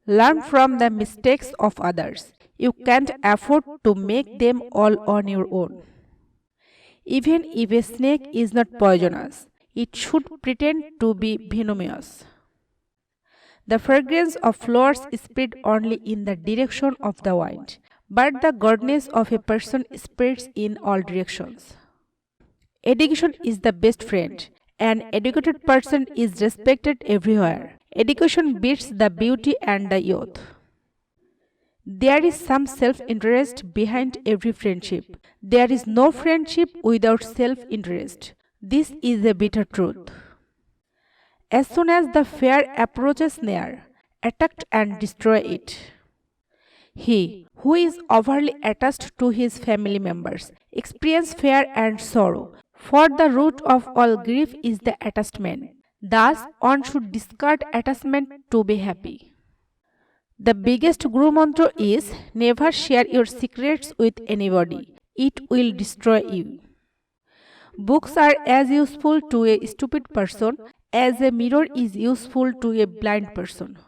Learn from the mistakes of others. You can't afford to make them all on your own. Even if a snake is not poisonous, it should pretend to be venomous. The fragrance of flowers spread only in the direction of the wind, but the goodness of a person spreads in all directions. Education is the best friend. An educated person is respected everywhere. Education beats the beauty and the youth. There is some self interest behind every friendship. There is no friendship without self interest. This is a bitter truth. As soon as the fair approaches near, attack and destroy it. He who is overly attached to his family members experiences fear and sorrow, for the root of all grief is the attachment. Thus, one should discard attachment to be happy. The biggest Guru mantra is never share your secrets with anybody. It will destroy you. Books are as useful to a stupid person as a mirror is useful to a blind person.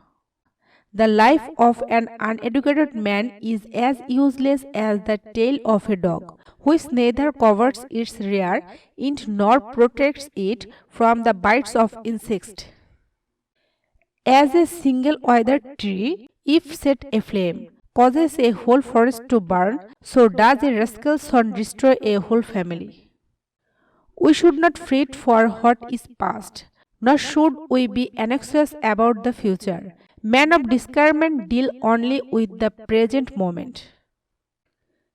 The life of an uneducated man is as useless as the tail of a dog, which neither covers its rear end nor protects it from the bites of insects. As a single withered tree, if set aflame, causes a whole forest to burn, so does a rascal's son destroy a whole family. We should not fret for what is past, nor should we be anxious about the future. Men of discernment deal only with the present moment.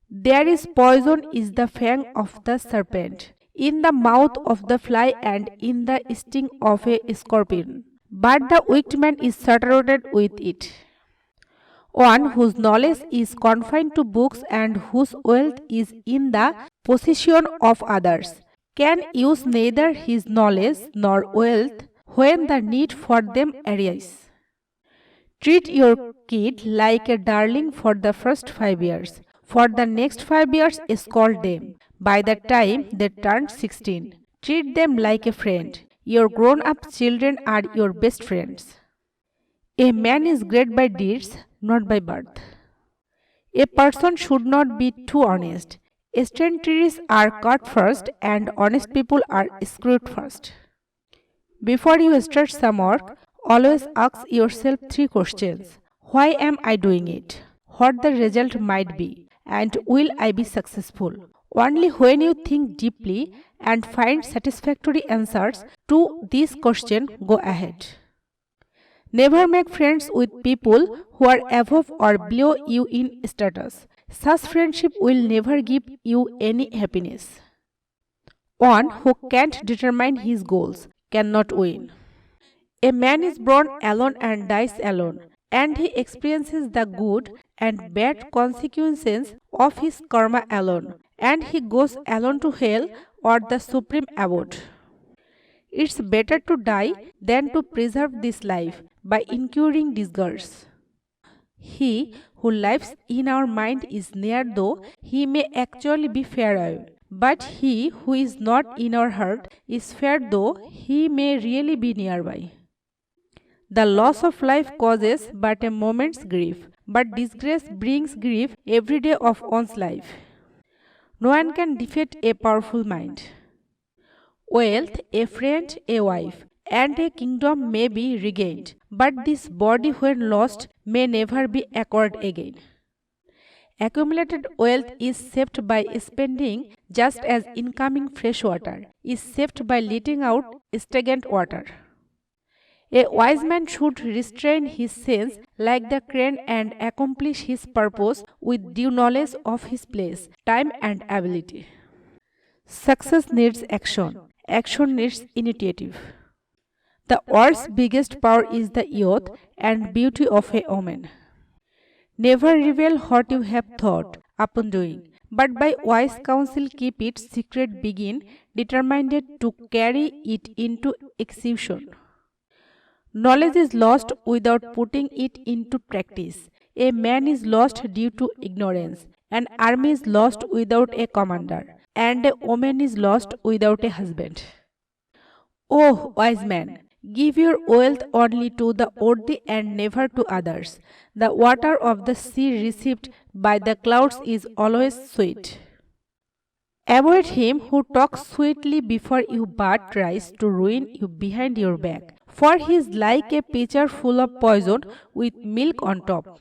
There is poison is the fang of the serpent, in the mouth of the fly and in the sting of a scorpion. But the wicked man is saturated with it. One whose knowledge is confined to books and whose wealth is in the possession of others can use neither his knowledge nor wealth when the need for them arises. Treat your kid like a darling for the first 5 years. For the next 5 years, scold them. By the time they turn 16, treat them like a friend. Your grown-up children are your best friends. A man is great by deeds, not by birth. A person should not be too honest. Eccentricities are caught first and honest people are screwed first. Before you start some work, always ask yourself 3 questions. Why am I doing it? What the result might be? And will I be successful? Only when you think deeply and find satisfactory answers to these questions, go ahead. Never make friends with people who are above or below you in status. Such friendship will never give you any happiness. One who can't determine his goals cannot win. A man is born alone and dies alone, and he experiences the good and bad consequences of his karma alone, and he goes alone to hell or the supreme abode. It's better to die than to preserve this life by incurring disgrace. He who lives in our mind is near, though he may actually be far away. But he who is not in our heart is far, though he may really be nearby. The loss of life causes but a moment's grief, but disgrace brings grief every day of one's life. No one can defeat a powerful mind. Wealth, a friend, a wife, and a kingdom may be regained, but this body when lost may never be acquired again. Accumulated wealth is saved by spending just as incoming fresh water is saved by letting out stagnant water. A wise man should restrain his sense like the crane and accomplish his purpose with due knowledge of his place, time and ability. Success needs action. Action needs initiative. The world's biggest power is the youth and beauty of a woman. Never reveal what you have thought upon doing, but by wise counsel keep it secret, begin determined to carry it into execution. Knowledge is lost without putting it into practice. A man is lost due to ignorance. An army is lost without a commander. And a woman is lost without a husband. Oh, wise man, Give your wealth only to the worthy and never to others. The water of the sea received by the clouds is always sweet. Avoid him who talks sweetly before you but tries to ruin you behind your back. For he is like a pitcher full of poison with milk on top.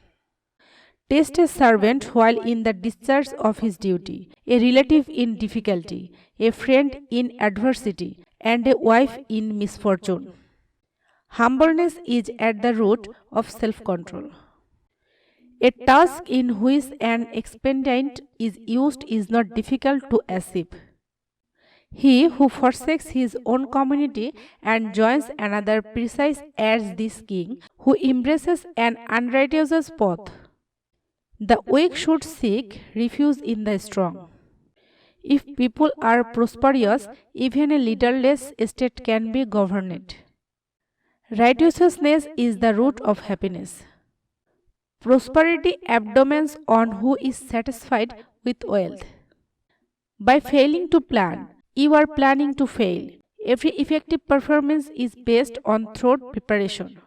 Test a servant while in the discharge of his duty, a relative in difficulty, a friend in adversity, and a wife in misfortune. Humbleness is at the root of self control. A task in which an expedient is used is not difficult to achieve. He who forsakes his own community and joins another precise as this king who embraces an unrighteous path. The weak should seek refuge in the strong. If people are prosperous, even a leaderless state can be governed. Righteousness is the root of happiness. Prosperity abdomens on who is satisfied with wealth. By failing to plan, you are planning to fail. Every effective performance is based on thorough preparation.